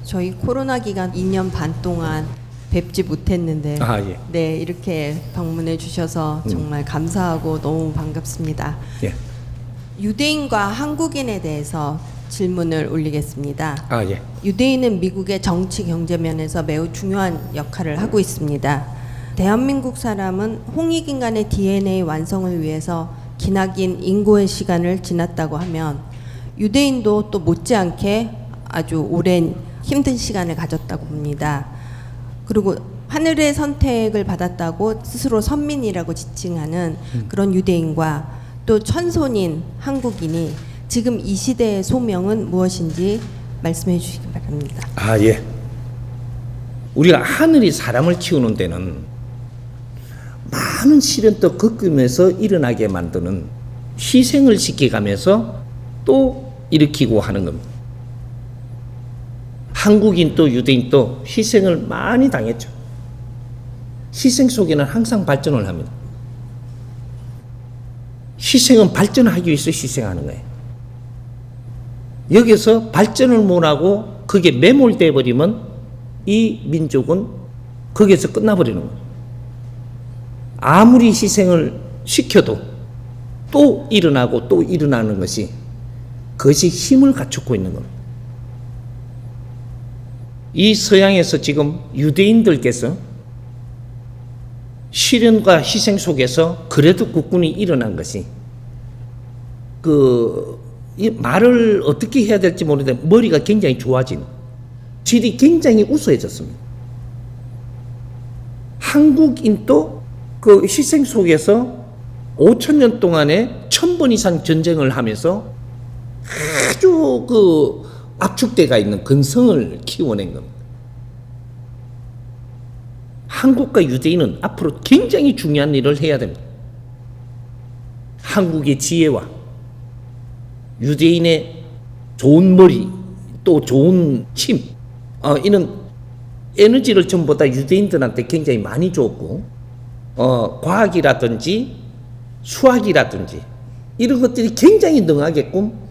저희 코로나 기간 2년 반 동안 뵙지 못했는데 예. 네, 이렇게 방문해 주셔서 정말 감사하고 너무 반갑습니다. 예. 유대인과 한국인에 대해서 질문을 올리겠습니다. 예. 유대인은 미국의 정치 경제 면에서 매우 중요한 역할을 하고 있습니다. 대한민국 사람은 홍익인간의 DNA 완성을 위해서 기나긴 인고의 시간을 지났다고 하면 유대인도 또 못지않게 아주 오랜 힘든 시간을 가졌다고 봅니다. 그리고 하늘의 선택을 받았다고 스스로 선민이라고 지칭하는 그런 유대인과 또 천손인 한국인이 지금 이 시대의 소명은 무엇인지 말씀해 주시기 바랍니다. 예. 우리가 하늘이 사람을 키우는 데는 많은 시련도 겪으면서 일어나게 만드는 희생을 시켜가면서 또 일으키고 하는 겁니다. 한국인도 유대인도 희생을 많이 당했죠. 희생 속에는 항상 발전을 합니다. 희생은 발전하기 위해서 희생하는 거예요. 여기서 발전을 못하고 그게 매몰돼 버리면 이 민족은 거기에서 끝나버리는 거예요. 아무리 희생을 시켜도 또 일어나고 또 일어나는 것이 그것이 힘을 갖추고 있는 겁니다. 이 서양에서 지금 유대인들께서 시련과 희생 속에서 그래도 국군이 일어난 것이 이 말을 어떻게 해야 될지 모르는데 머리가 굉장히 좋아진 질이 굉장히 우수해졌습니다. 한국인도 그 희생 속에서 5,000년 동안에 1,000번 이상 전쟁을 하면서 아주 그 압축대가 있는 근성을 키워낸 겁니다. 한국과 유대인은 앞으로 굉장히 중요한 일을 해야 됩니다. 한국의 지혜와 유대인의 좋은 머리 또 좋은 힘 이런 에너지를 전부 다 유대인들한테 굉장히 많이 줬고 과학이라든지 수학이라든지 이런 것들이 굉장히 능하게끔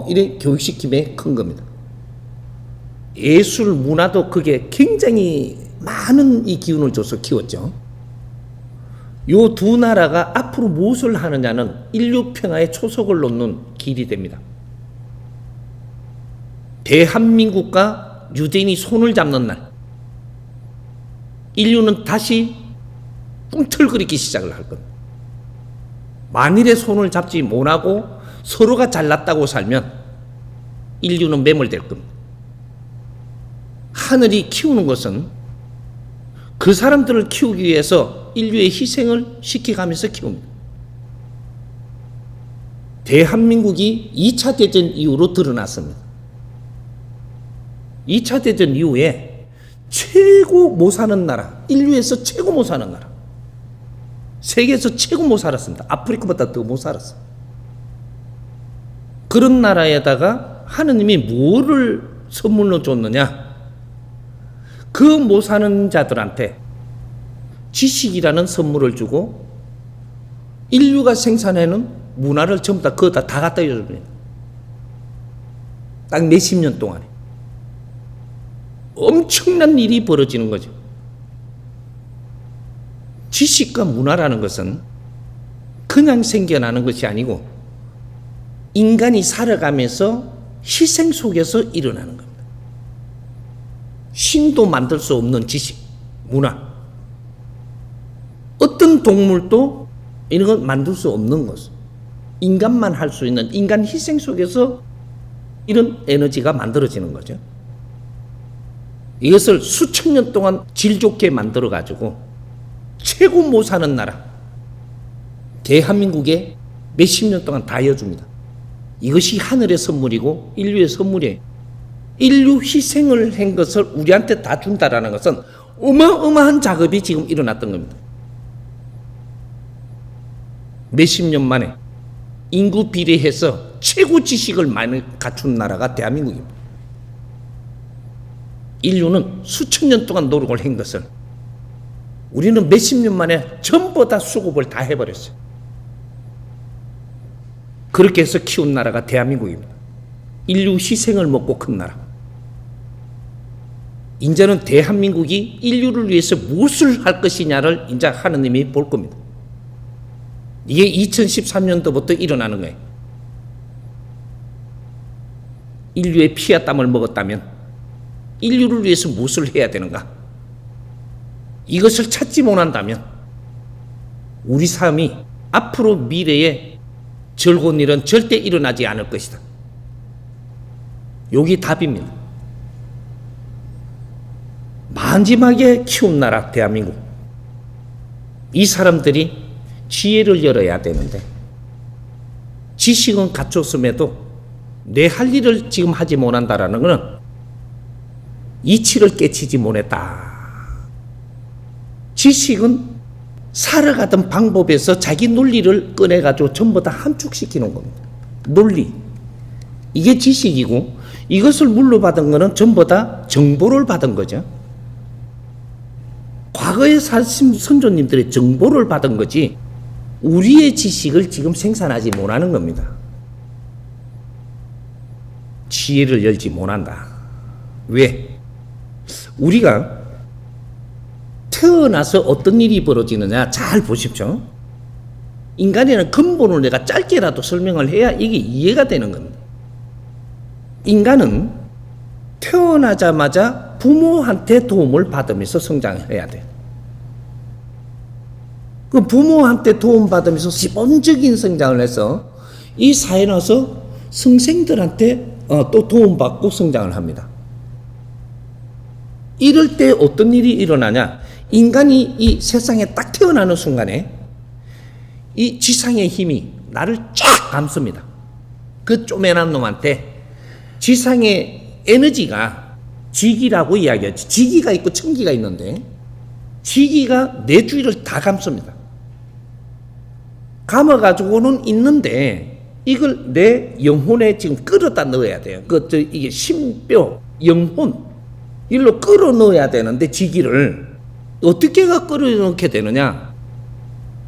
이런 교육시킴에 큰 겁니다. 예술 문화도 그게 굉장히 많은 이 기운을 줘서 키웠죠. 요 두 나라가 앞으로 무엇을 하느냐는 인류 평화의 초석을 놓는 길이 됩니다. 대한민국과 유대인이 손을 잡는 날 인류는 다시 꿈틀거리기 시작을 할 겁니다. 만일에 손을 잡지 못하고 서로가 잘났다고 살면 인류는 매몰될 겁니다. 하늘이 키우는 것은 그 사람들을 키우기 위해서 인류의 희생을 시켜가면서 키웁니다. 대한민국이 2차 대전 이후로 드러났습니다. 2차 대전 이후에 최고 못 사는 나라, 인류에서 최고 못 사는 나라, 세계에서 최고 못 살았습니다. 아프리카보다 더 못 살았어요. 그런 나라에다가 하느님이 뭐를 선물로 줬느냐? 그 못 사는 자들한테 지식이라는 선물을 주고 인류가 생산해낸 문화를 전부 다 그거 다 갖다 줘줍니다. 딱 몇십 년 동안에 엄청난 일이 벌어지는 거죠. 지식과 문화라는 것은 그냥 생겨나는 것이 아니고 인간이 살아가면서 희생 속에서 일어나는 겁니다. 신도 만들 수 없는 지식, 문화. 어떤 동물도 이런 걸 만들 수 없는 것. 인간만 할 수 있는 인간 희생 속에서 이런 에너지가 만들어지는 거죠. 이것을 수천 년 동안 질 좋게 만들어 가지고 최고 못 사는 나라 대한민국에 몇십 년 동안 다 이어줍니다. 이것이 하늘의 선물이고 인류의 선물이에요. 인류 희생을 한 것을 우리한테 다 준다라는 것은 어마어마한 작업이 지금 일어났던 겁니다. 몇십 년 만에 인구 비례해서 최고 지식을 많이 갖춘 나라가 대한민국입니다. 인류는 수천 년 동안 노력을 한 것을 우리는 몇십 년 만에 전부 다 수급을 다 해버렸어요. 그렇게 해서 키운 나라가 대한민국입니다. 인류 희생을 먹고 큰 나라. 이제는 대한민국이 인류를 위해서 무엇을 할 것이냐를 이제 하느님이 볼 겁니다. 이게 2013년도부터 일어나는 거예요. 인류의 피와 땀을 먹었다면 인류를 위해서 무엇을 해야 되는가? 이것을 찾지 못한다면 우리 삶이 앞으로 미래에 즐거운 일은 절대 일어나지 않을 것이다. 여기 답입니다. 마지막에 키운 나라 대한민국, 이 사람들이 지혜를 열어야 되는데 지식은 갖췄음에도 내 할 일을 지금 하지 못한다라는 것은 이치를 깨치지 못했다. 지식은 살아가던 방법에서 자기 논리를 꺼내가지고 전부 다 함축시키는 겁니다. 논리, 이게 지식이고, 이것을 물려받은 것은 전부 다 정보를 받은 거죠. 과거에 사신 선조님들의 정보를 받은 거지 우리의 지식을 지금 생산하지 못하는 겁니다. 지혜를 열지 못한다. 왜? 우리가 태어나서 어떤 일이 벌어지느냐 잘 보십시오. 인간에는 근본을 내가 짧게라도 설명을 해야 이게 이해가 되는 겁니다. 인간은 태어나자마자 부모한테 도움을 받으면서 성장해야 돼요. 그 부모한테 도움받으면서 기본적인 성장을 해서 이 사회에 나와서 성생들한테 또 도움받고 성장을 합니다. 이럴 때 어떤 일이 일어나냐? 인간이 이 세상에 딱 태어나는 순간에 이 지상의 힘이 나를 쫙 감습니다. 그 쪼매난 놈한테 지상의 에너지가 지기라고 이야기하지. 지기가 있고 천기가 있는데 지기가 내 주위를 다 감습니다. 감아가지고는 있는데 이걸 내 영혼에 지금 끌어다 넣어야 돼요. 이게 심뼈, 영혼, 일로 끌어 넣어야 되는데 지기를 어떻게가 끌어 넣게 되느냐?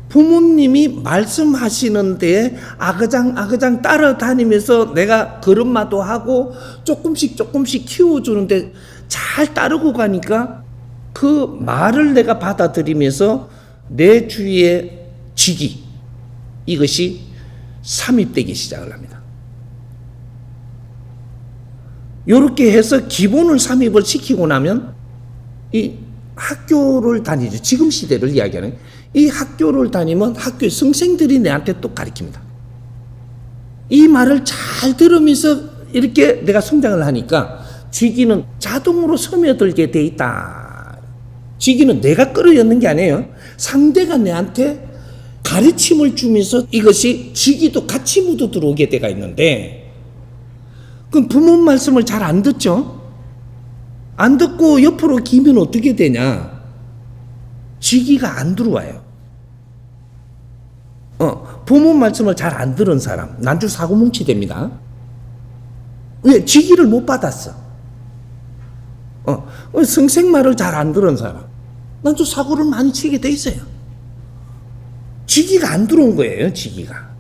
부모님이 말씀하시는데 아그장 따라다니면서 내가 걸음마도 하고 조금씩 키워주는데 잘 따르고 가니까 그 말을 내가 받아들이면서 내 주위의 지기, 이것이 삽입되기 시작을 합니다. 이렇게 해서 기본을 삽입을 시키고 나면 이 학교를 다니죠. 지금 시대를 이야기하는 이 학교를 다니면 학교의 선생들이 내한테 또 가르칩니다. 이 말을 잘 들으면서 이렇게 내가 성장을 하니까 지기는 자동으로 스며들게 돼 있다. 지기는 내가 끌어였는 게 아니에요. 상대가 내한테 가르침을 주면서 이것이 지기도 같이 묻어 들어오게 돼가 있는데, 그럼 부모 말씀을 잘 안 듣죠? 안 듣고 옆으로 기면 어떻게 되냐? 지기가 안 들어와요. 부모 말씀을 잘 안 들은 사람, 난주 사고뭉치 됩니다. 왜? 지기를 못 받았어. 선생 말을 잘 안 들은 사람, 난주 사고를 많이 치게 돼 있어요. 지기가 안 들어온 거예요, 지기가.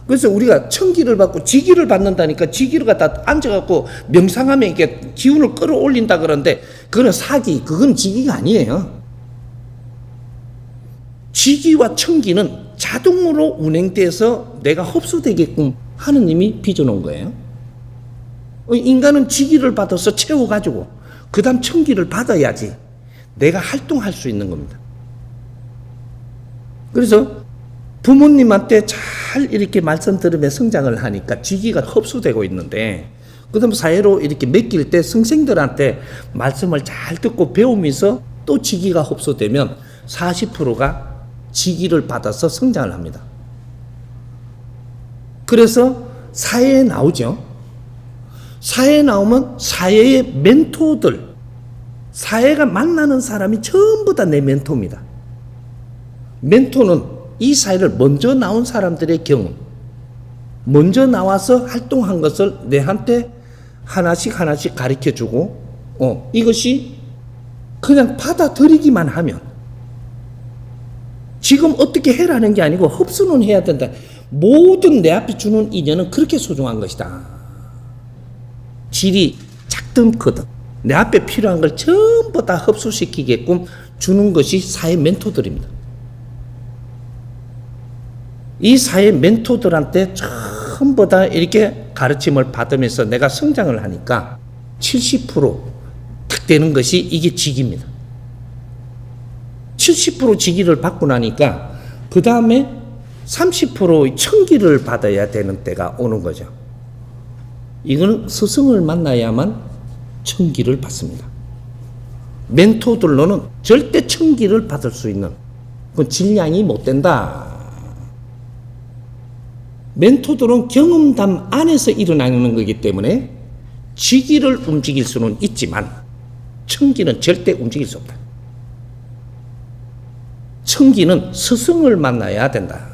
그래서 우리가 천기를 받고 지기를 받는다니까 지기를 갖다 앉아갖고 명상하면 이게 기운을 끌어올린다 그러는데 그건 사기, 그건 지기가 아니에요. 지기와 천기는 자동으로 운행돼서 내가 흡수되게끔 하느님이 빚어놓은 거예요. 인간은 지기를 받아서 채워가지고 그 다음 천기를 받아야지 내가 활동할 수 있는 겁니다. 그래서 부모님한테 잘 이렇게 말씀 들으며 성장을 하니까 지기가 흡수되고 있는데, 그 다음 사회로 이렇게 맡길 때 선생들한테 말씀을 잘 듣고 배우면서 또 지기가 흡수되면 40%가 지기를 받아서 성장을 합니다. 그래서 사회에 나오죠. 사회에 나오면 사회의 멘토들, 사회가 만나는 사람이 전부 다 내 멘토입니다. 멘토는 이 사회를 먼저 나온 사람들의 경험, 먼저 나와서 활동한 것을 내한테 하나씩 가르쳐주고, 이것이 그냥 받아들이기만 하면, 지금 어떻게 해라는 게 아니고 흡수는 해야 된다. 모든 내 앞에 주는 인연은 그렇게 소중한 것이다. 질이 작든 크든 내 앞에 필요한 걸 전부 다 흡수시키게끔 주는 것이 사회 멘토들입니다. 이 사회 멘토들한테 전부 다 이렇게 가르침을 받으면서 내가 성장을 하니까 70%탁 되는 것이 이게 직입니다. 70% 직위를 받고 나니까 그 다음에 30%의 청기를 받아야 되는 때가 오는 거죠. 이거는 스승을 만나야만 청기를 받습니다. 멘토들로는 절대 청기를 받을 수 있는 그 질량이 못 된다. 멘토들은 경험담 안에서 일어나는 거기 때문에 직위를 움직일 수는 있지만 청기는 절대 움직일 수 없다. 청기는 스승을 만나야 된다.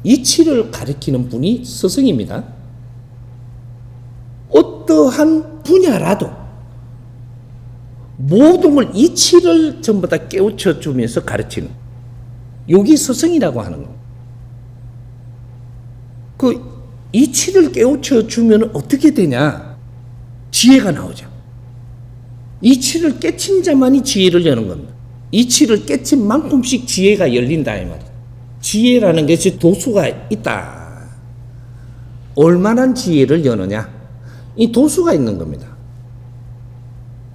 이치를 가리키는 분이 스승입니다. 어떠한 분야라도 모든 걸 이치를 전부 다 깨우쳐 주면서 가르치는, 여기 스승이라고 하는 거. 그 이치를 깨우쳐 주면 어떻게 되냐? 지혜가 나오죠. 이치를 깨친 자만이 지혜를 여는 겁니다. 이치를 깨친 만큼씩 지혜가 열린다 이 말이에요. 지혜라는 것이 도수가 있다. 얼마나 지혜를 여느냐? 이 도수가 있는 겁니다.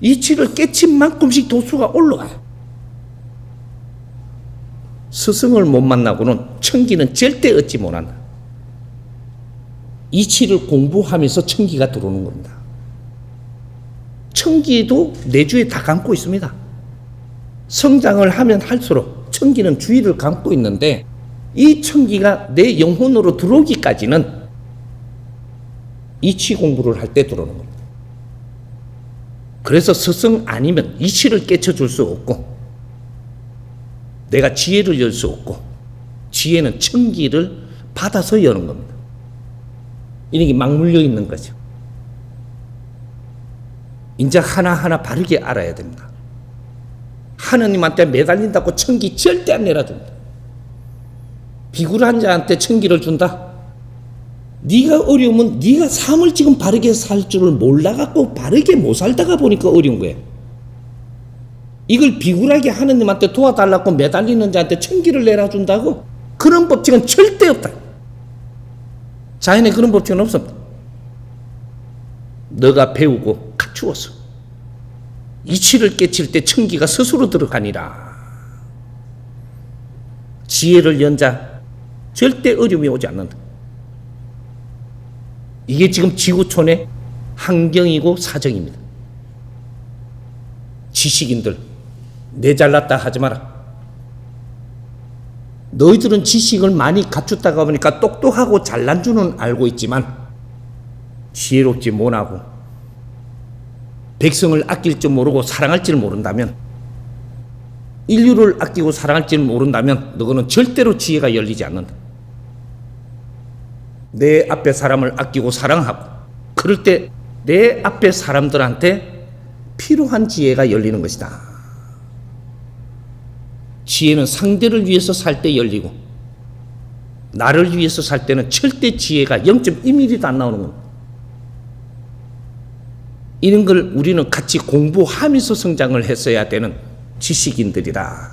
이치를 깨친 만큼씩 도수가 올라가요. 스승을 못 만나고는 청기는 절대 얻지 못한다. 이치를 공부하면서 청기가 들어오는 겁니다. 청기도 내 주에 다 감고 있습니다. 성장을 하면 할수록 청기는 주위를 감고 있는데 이 청기가 내 영혼으로 들어오기까지는 이치 공부를 할 때 들어오는 겁니다. 그래서 스승 아니면 이치를 깨쳐줄 수 없고 내가 지혜를 열 수 없고 지혜는 청기를 받아서 여는 겁니다. 이런 게 막 물려 있는 거죠. 이제 하나하나 바르게 알아야 됩니다. 하느님한테 매달린다고 청기 절대 안 내려줍니다. 비굴한 자한테 청기를 준다? 네가 어려우면 네가 삶을 지금 바르게 살 줄을 몰라갖고 바르게 못 살다가 보니까 어려운 거예요. 이걸 비굴하게 하느님한테 도와달라고 매달리는 자한테 청기를 내려준다고? 그런 법칙은 절대 없다. 자연에 그런 법칙은 없습니다. 너가 배우고 갖추어서 이치를 깨칠 때 청기가 스스로 들어가니라. 지혜를 연 자 절대 어려움이 오지 않는다. 이게 지금 지구촌의 환경이고 사정입니다. 지식인들 내 잘났다 하지 마라. 너희들은 지식을 많이 갖췄다가 보니까 똑똑하고 잘난 줄은 알고 있지만 지혜롭지 못하고 백성을 아낄 줄 모르고 사랑할 줄 모른다면, 인류를 아끼고 사랑할 줄 모른다면 너는 절대로 지혜가 열리지 않는다. 내 앞에 사람을 아끼고 사랑하고 그럴 때 내 앞에 사람들한테 필요한 지혜가 열리는 것이다. 지혜는 상대를 위해서 살 때 열리고 나를 위해서 살 때는 절대 지혜가 0.1mm도 안 나오는 겁니다. 이런 걸 우리는 같이 공부하면서 성장을 했어야 되는 지식인들이다.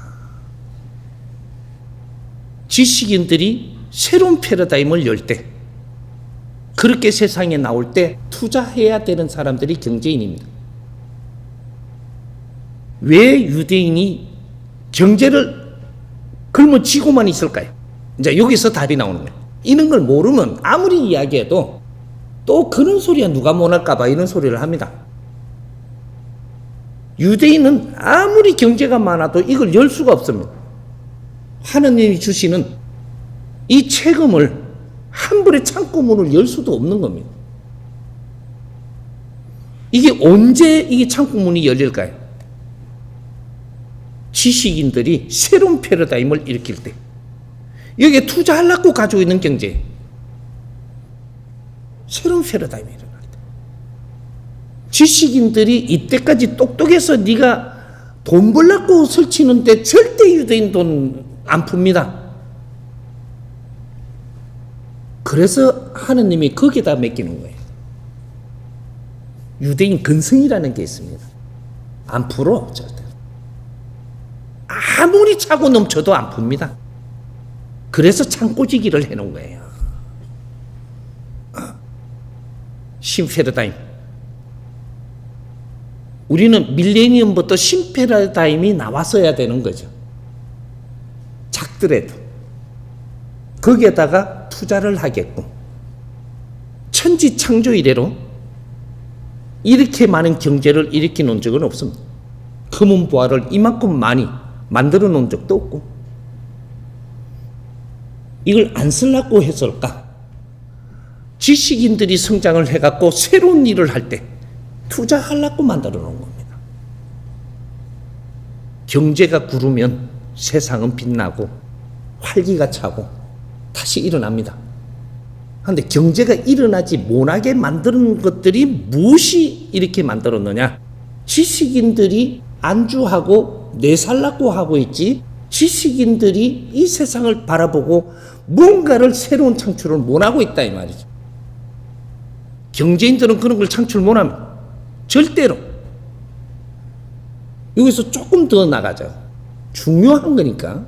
지식인들이 새로운 패러다임을 열 때, 그렇게 세상에 나올 때 투자해야 되는 사람들이 경제인입니다. 왜 유대인이 경제를 굶어쥐고만 있을까요? 이제 여기서 답이 나오는 거예요. 이런 걸 모르면 아무리 이야기해도 또 그런 소리야 누가 못할까봐 이런 소리를 합니다. 유대인은 아무리 경제가 많아도 이걸 열 수가 없습니다. 하느님이 주시는 이 채금을 한 번에 창고문을 열 수도 없는 겁니다. 이게 언제 이게 창고문이 열릴까요? 지식인들이 새로운 패러다임을 일으킬 때, 여기에 투자하려고 가지고 있는 경제, 새로운 패러다임이 일어날 때, 지식인들이 이때까지 똑똑해서 네가 돈 벌려고 설치는데 절대 유대인 돈 안 풉니다. 그래서 하느님이 거기다 맡기는 거예요. 유대인 근성이라는 게 있습니다. 안 풀어 절대. 아무리 차고 넘쳐도 안 풉니다. 그래서 창고지기를 해놓은 거예요. 신패러다임. 우리는 밀레니엄부터 신패러다임이 나왔어야 되는 거죠. 작더라도 거기에다가 투자를 하겠고, 천지창조 이래로 이렇게 많은 경제를 일으켜 놓은 적은 없습니다. 금은 보화를 이만큼 많이 만들어 놓은 적도 없고, 이걸 안 쓰려고 했을까? 지식인들이 성장을 해갖고 새로운 일을 할 때 투자하려고 만들어 놓은 겁니다. 경제가 구르면 세상은 빛나고 활기가 차고 다시 일어납니다. 그런데 경제가 일어나지 못하게 만드는 것들이 무엇이 이렇게 만들었느냐? 지식인들이 안주하고 내살라고 하고 있지, 지식인들이 이 세상을 바라보고 뭔가를 새로운 창출을 못하고 있다 이 말이죠. 경제인들은 그런 걸 창출 못하면 절대로. 여기서 조금 더 나가자. 중요한 거니까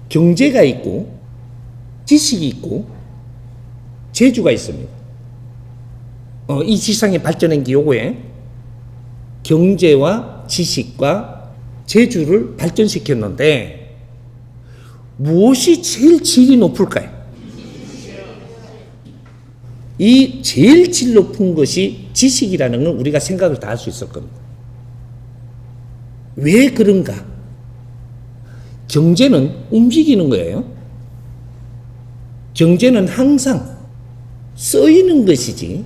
경제가 있고 지식이 있고 재주가 있습니다. 이 지상에 발전한 게 요거에 경제와 지식과 재주를 발전시켰는데 무엇이 제일 질이 높을까요? 이 제일 질 높은 것이 지식이라는 건 우리가 생각을 다 할 수 있을 겁니다. 왜 그런가? 경제는 움직이는 거예요. 경제는 항상 쓰이는 것이지,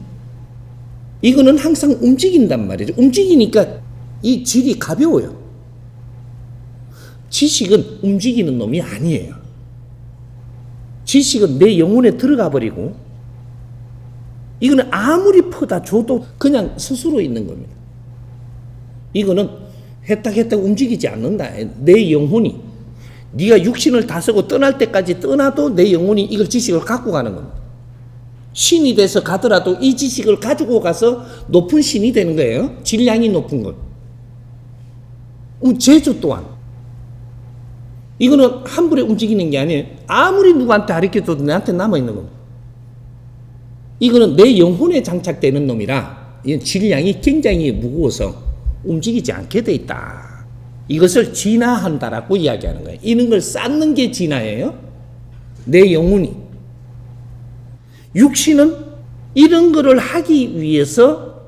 이거는 항상 움직인단 말이죠. 움직이니까 이 질이 가벼워요. 지식은 움직이는 놈이 아니에요. 지식은 내 영혼에 들어가 버리고, 이거는 아무리 퍼다 줘도 그냥 스스로 있는 겁니다. 이거는 했다 움직이지 않는다. 내 영혼이, 네가 육신을 다 쓰고 떠날 때까지 떠나도 내 영혼이 이걸 지식을 갖고 가는 겁니다. 신이 돼서 가더라도 이 지식을 가지고 가서 높은 신이 되는 거예요. 질량이 높은 것. 재주 또한 이거는 함부로 움직이는 게 아니에요. 아무리 누구한테 가르쳐줘도 내한테 남아있는 겁니다. 이거는 내 영혼에 장착되는 놈이라 이 질량이 굉장히 무거워서 움직이지 않게 돼 있다. 이것을 진화한다라고 이야기하는 거예요. 이런 걸 쌓는 게 진화예요. 내 영혼이. 육신은 이런 거를 하기 위해서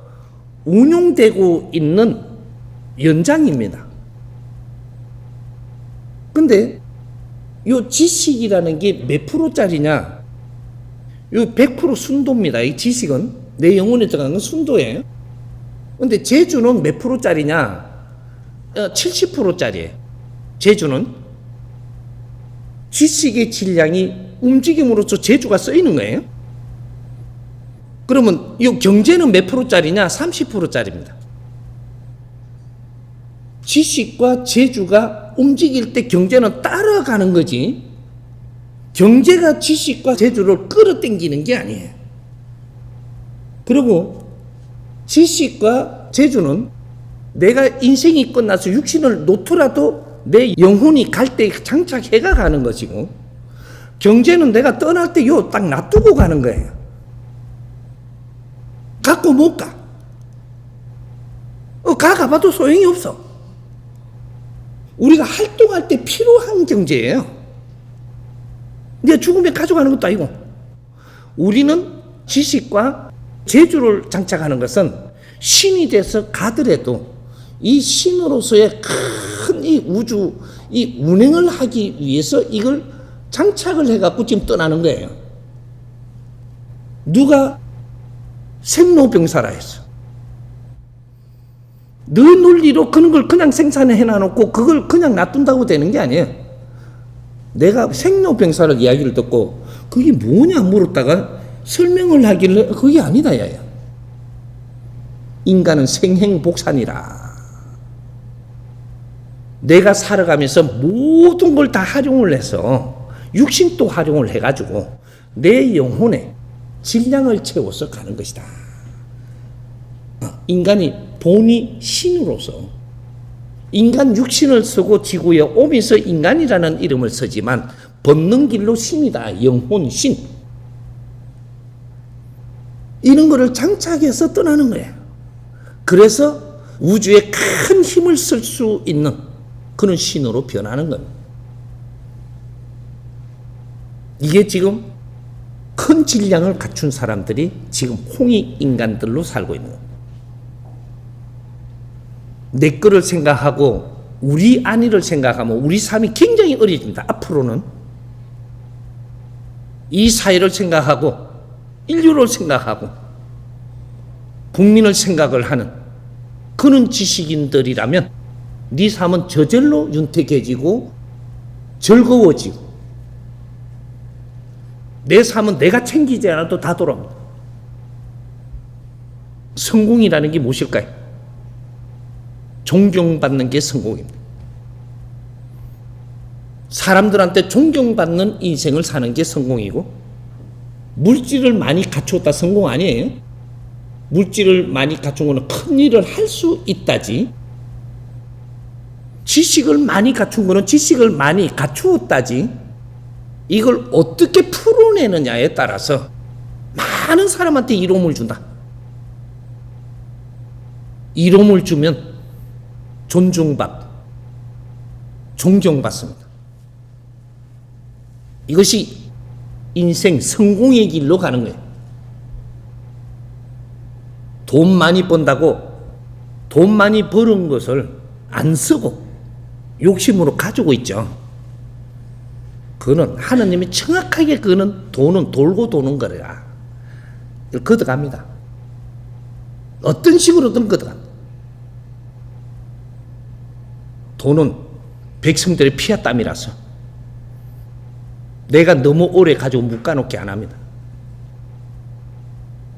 운용되고 있는 연장입니다. 근데 요 지식이라는 게 몇 프로짜리냐? 요 100% 순도입니다. 이 지식은 내 영혼에 들어가는 건 순도예요. 근데 재주는 몇 프로짜리냐? 70%짜리예요. 재주는 지식의 질량이 움직임으로써 재주가 쓰이는 거예요. 그러면 이 경제는 몇 프로짜리냐? 30%짜리입니다. 지식과 재주가 움직일 때 경제는 따라가는 거지, 경제가 지식과 재주를 끌어당기는 게 아니에요. 그리고 지식과 재주는 내가 인생이 끝나서 육신을 놓더라도 내 영혼이 갈 때 장착해가 가는 것이고, 경제는 내가 떠날 때 요 딱 놔두고 가는 거예요. 갖고 못 가. 가봐도 소용이 없어. 우리가 활동할 때 필요한 경제예요. 네가 죽으면 가져가는 것도 아니고. 우리는 지식과 재주를 장착하는 것은 신이 돼서 가더라도 이 신으로서의 큰 이 우주, 이 운행을 하기 위해서 이걸 장착을 해갖고 지금 떠나는 거예요. 누가 생로병사라 했어. 너 논리로 그런 걸 그냥 생산해 놔놓고 그걸 그냥 놔둔다고 되는 게 아니에요. 내가 생로병사를 이야기를 듣고 그게 뭐냐 물었다가 설명을 하길래 그게 아니다 야야. 인간은 생행복산이라. 내가 살아가면서 모든 걸 다 활용을 해서 육신도 활용을 해가지고 내 영혼에 질량을 채워서 가는 것이다. 인간이 본이 신으로서 인간 육신을 쓰고 지구에 오면서 인간이라는 이름을 쓰지만 본능 길로 신이다. 영혼 신. 이런 거를 장착해서 떠나는 거예요. 그래서 우주에 큰 힘을 쓸 수 있는 그런 신으로 변하는 겁니다. 이게 지금 큰 질량을 갖춘 사람들이 지금 홍익 인간들로 살고 있는 겁니다. 내 거를 생각하고 우리 안위를 생각하면 우리 삶이 굉장히 어려집니다. 앞으로는 이 사회를 생각하고 인류를 생각하고 국민을 생각을 하는 그런 지식인들이라면 네 삶은 저절로 윤택해지고 즐거워지고 내 삶은 내가 챙기지 않아도 다 돌아옵니다. 성공이라는 게 무엇일까요? 존경받는 게 성공입니다. 사람들한테 존경받는 인생을 사는 게 성공이고, 물질을 많이 갖추었다 성공 아니에요? 물질을 많이 갖춘 거는 큰 일을 할 수 있다지, 지식을 많이 갖춘 거는 지식을 많이 갖추었다지, 이걸 어떻게 풀어내느냐에 따라서 많은 사람한테 이로움을 준다. 이로움을 주면 존중받고 존경받습니다. 이것이 인생 성공의 길로 가는 거예요. 돈 많이 번다고 돈 많이 버는 것을 안 쓰고 욕심으로 가지고 있죠. 그거는 하느님이 정확하게 그거는 돈은 돌고 도는 거라. 걷어갑니다. 어떤 식으로든 걷어갑니다. 돈은 백성들의 피와 땀이라서 내가 너무 오래 가지고 묶어놓게 안 합니다.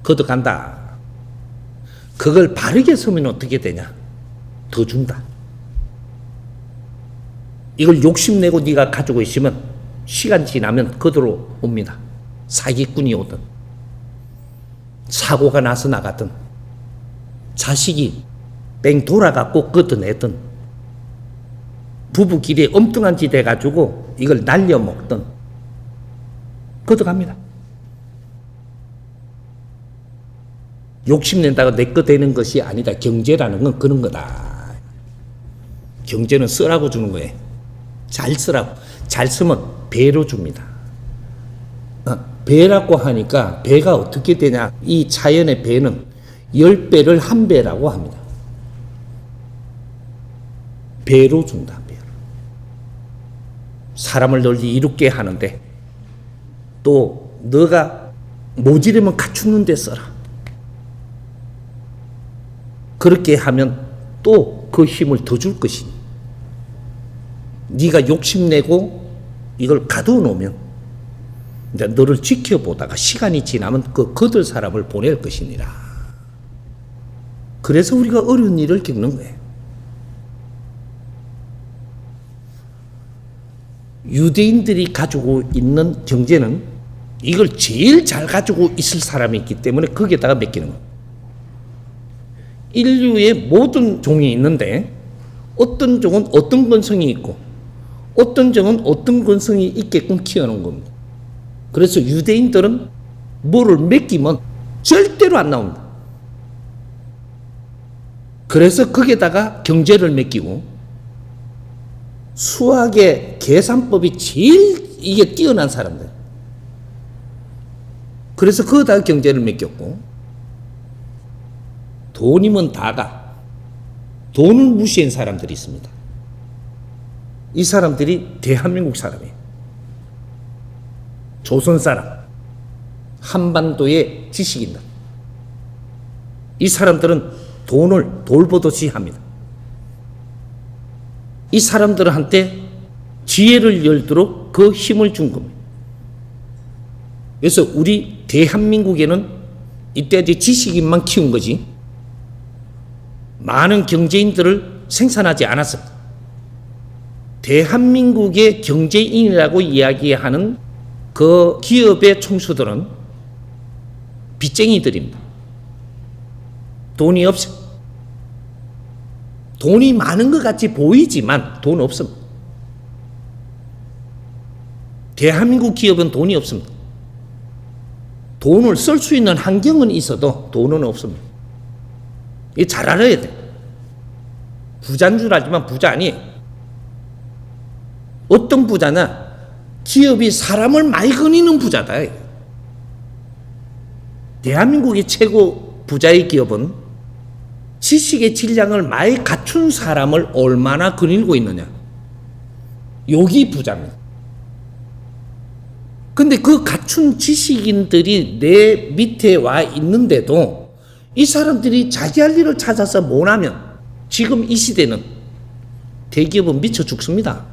걷어간다. 그걸 바르게 쓰면 어떻게 되냐? 더 준다. 이걸 욕심내고 네가 가지고 있으면 시간 지나면 그대로 옵니다. 사기꾼이 오든 사고가 나서 나가든 자식이 뺑 돌아가고 걷어내든 부부끼리 엉뚱한 짓 해가지고 이걸 날려먹든 걷어갑니다. 욕심낸다고 내 거 되는 것이 아니다. 경제라는 건 그런 거다. 경제는 쓰라고 주는 거예요. 잘 쓰라고. 잘 쓰면 배로 줍니다. 배라고 하니까 배가 어떻게 되냐. 이 자연의 배는 10배를 한 배라고 합니다. 배로 준다. 배로. 사람을 널리 이롭게 하는데 또 너가 모자르면 갖추는 데 써라. 그렇게 하면 또 그 힘을 더 줄 것이니 네가 욕심내고 이걸 가두어 놓으면 이제 너를 지켜보다가 시간이 지나면 그 거들 사람을 보낼 것이니라. 그래서 우리가 어려운 일을 겪는 거예요. 유대인들이 가지고 있는 경제는 이걸 제일 잘 가지고 있을 사람이 있기 때문에 거기에다가 맡기는 거예요. 인류의 모든 종이 있는데 어떤 종은 어떤 근성이 있고 어떤 종은 어떤 근성이 있게끔 키워놓은 겁니다. 그래서 유대인들은 뭐를 맡기면 절대로 안 나옵니다. 그래서 거기에다가 경제를 맡기고 수학의 계산법이 제일 이게 뛰어난 사람들. 그래서 거기다가 경제를 맡겼고 돈이면 다가. 돈을 무시한 사람들이 있습니다. 이 사람들이 대한민국 사람이에요. 조선 사람, 한반도의 지식인들. 이 사람들은 돈을 돌보듯이 합니다. 이 사람들한테 지혜를 열도록 그 힘을 준 겁니다. 그래서 우리 대한민국에는 이때까지 지식인만 키운 거지 많은 경제인들을 생산하지 않았습니다. 대한민국의 경제인이라고 이야기하는 그 기업의 총수들은 빚쟁이들입니다. 돈이 없어. 돈이 많은 것 같이 보이지만 돈 없습니다. 대한민국 기업은 돈이 없습니다. 돈을 쓸 수 있는 환경은 있어도 돈은 없습니다. 이게 잘 알아야 돼. 부자인 줄 알지만 부자 아니에요. 어떤 부자나 기업이 사람을 많이 거니는 부자다. 대한민국의 최고 부자의 기업은 지식의 질량을 많이 갖춘 사람을 얼마나 거닐고 있느냐. 여기 부자입니다. 근데 그 갖춘 지식인들이 내 밑에 와 있는데도 이 사람들이 자기 할 일을 찾아서 못하면 지금 이 시대는 대기업은 미쳐 죽습니다.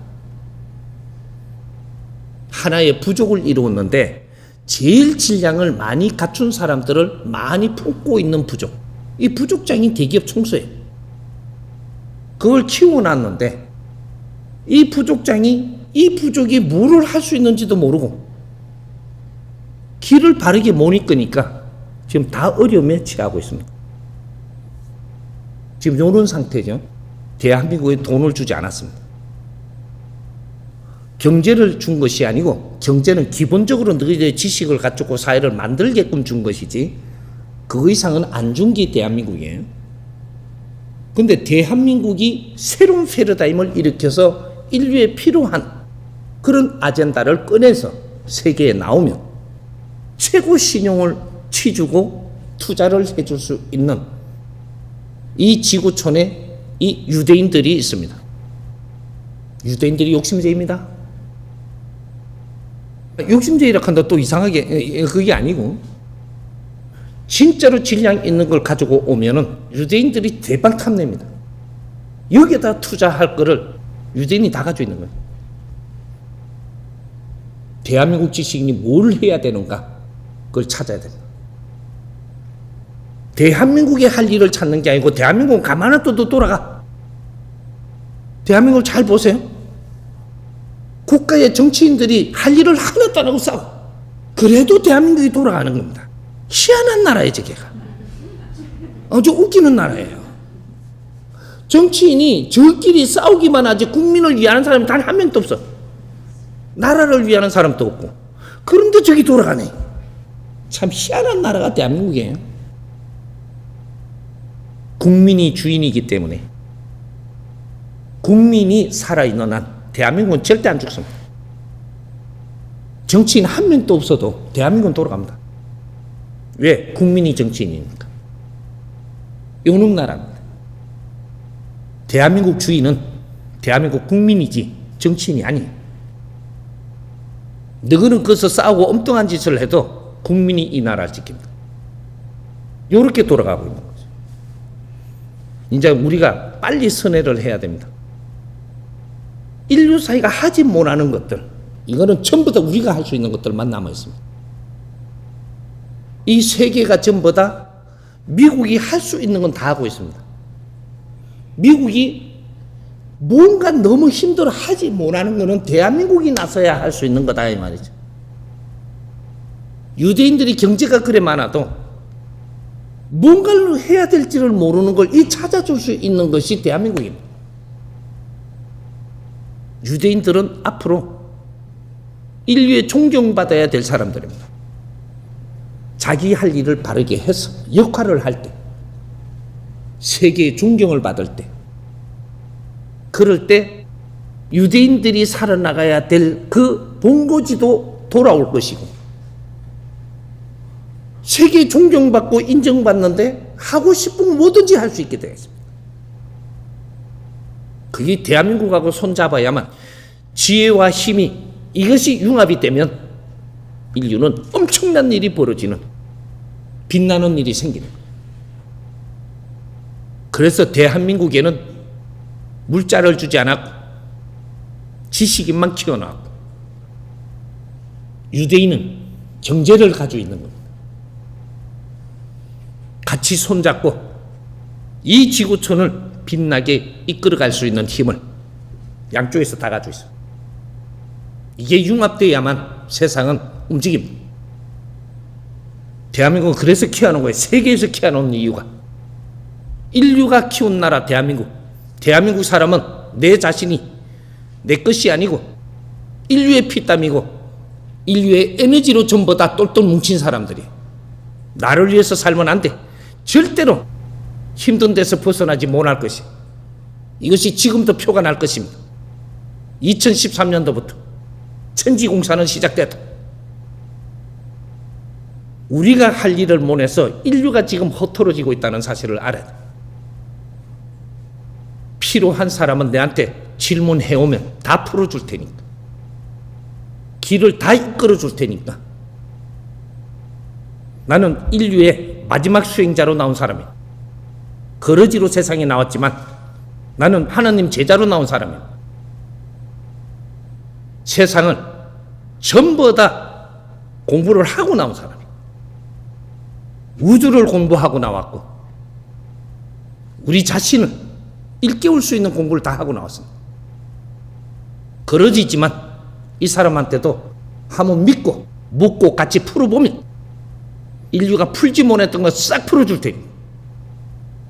하나의 부족을 이루었는데 제일 질량을 많이 갖춘 사람들을 많이 품고 있는 부족. 이 부족장이 대기업 총수예요. 그걸 키워놨는데 이 부족장이 이 부족이 뭐를 할 수 있는지도 모르고 길을 바르게 못 이끄니까 지금 다 어려움에 처하고 있습니다. 지금 이런 상태죠. 대한민국에 돈을 주지 않았습니다. 경제를 준 것이 아니고 경제는 기본적으로 너희들의 지식을 갖추고 사회를 만들게끔 준 것이지 그 이상은 안 준 게 대한민국이에요. 근데 대한민국이 새로운 패러다임을 일으켜서 인류에 필요한 그런 아젠다를 꺼내서 세계에 나오면 최고 신용을 취주고 투자를 해줄 수 있는 이 지구촌에 이 유대인들이 있습니다. 유대인들이 욕심쟁이입니다. 욕심쟁이라 한다 또 이상하게 그게 아니고 진짜로 질량 있는 걸 가지고 오면은 유대인들이 대박 탐냅니다. 여기에다 투자할 거를 유대인이 다 가지고 있는 거예요. 대한민국 지식인이 뭘 해야 되는가 그걸 찾아야 됩니다. 대한민국에 할 일을 찾는 게 아니고 대한민국은 가만 놔둬도 돌아가. 대한민국을 잘 보세요. 국가의 정치인들이 할 일을 하나도 안 하고 싸워. 그래도 대한민국이 돌아가는 겁니다. 희한한 나라예요, 저게가. 아주 웃기는 나라예요. 정치인이 저끼리 싸우기만 하지 국민을 위하는 사람이 단 한 명도 없어. 나라를 위하는 사람도 없고. 그런데 저기 돌아가네. 참 희한한 나라가 대한민국이에요. 국민이 주인이기 때문에 국민이 살아있는 한 대한민국은 절대 안 죽습니다. 정치인 한 명도 없어도 대한민국은 돌아갑니다. 왜? 국민이 정치인이니까. 요놈 나라입니다. 대한민국 주인은 대한민국 국민이지 정치인이 아니에요. 너희는 거기서 싸우고 엉뚱한 짓을 해도 국민이 이 나라를 지킵니다. 요렇게 돌아가고 있는 거죠. 이제 우리가 빨리 선회를 해야 됩니다. 인류 사회가 하지 못하는 것들, 이거는 전부 다 우리가 할 수 있는 것들만 남아 있습니다. 이 세계가 전부 다 미국이 할 수 있는 건 다 하고 있습니다. 미국이 뭔가 너무 힘들어 하지 못하는 거는 대한민국이 나서야 할 수 있는 거다 이 말이죠. 유대인들이 경제가 그래 많아도 뭔가를 해야 될지를 모르는 걸 이 찾아줄 수 있는 것이 대한민국입니다. 유대인들은 앞으로 인류에 존경받아야 될 사람들입니다. 자기 할 일을 바르게 해서 역할을 할 때, 세계의 존경을 받을 때, 그럴 때 유대인들이 살아나가야 될 그 본거지도 돌아올 것이고, 세계에 존경받고 인정받는데 하고 싶은 거 뭐든지 할 수 있게 되겠습니다. 그게 대한민국하고 손잡아야만 지혜와 힘이 이것이 융합이 되면 인류는 엄청난 일이 벌어지는 빛나는 일이 생기는 거예요. 그래서 대한민국에는 물자를 주지 않았고 지식인만 키워나왔고 유대인은 경제를 가지고 있는 겁니다. 같이 손잡고 이 지구촌을 빛나게 이끌어갈 수 있는 힘을 양쪽에서 다 가지고 있어요. 이게 융합되어야만 세상은 움직입니다. 대한민국은 그래서 키워놓은 거예요. 세계에서 키워놓은 이유가 인류가 키운 나라 대한민국. 대한민국 사람은 내 자신이 내 것이 아니고 인류의 피땀이고 인류의 에너지로 전부 다 똘똘 뭉친 사람들이에요. 나를 위해서 살면 안 돼. 절대로 힘든 데서 벗어나지 못할 것이. 이것이 지금도 표가 날 것입니다. 2013년도부터 천지공사는 시작됐다. 우리가 할 일을 못해서 인류가 지금 허털어지고 있다는 사실을 알아야 돼. 필요한 사람은 내한테 질문해오면 다 풀어줄 테니까. 길을 다 이끌어 줄 테니까. 나는 인류의 마지막 수행자로 나온 사람이야. 거러지로 세상에 나왔지만 나는 하나님 제자로 나온 사람이야. 세상을 전부 다 공부를 하고 나온 사람이야. 우주를 공부하고 나왔고 우리 자신을 일깨울 수 있는 공부를 다 하고 나왔습니다. 거러지지만 이 사람한테도 한번 믿고 묻고 같이 풀어보면 인류가 풀지 못했던 거 싹 풀어줄 테니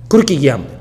그렇게 이해하면 돼요.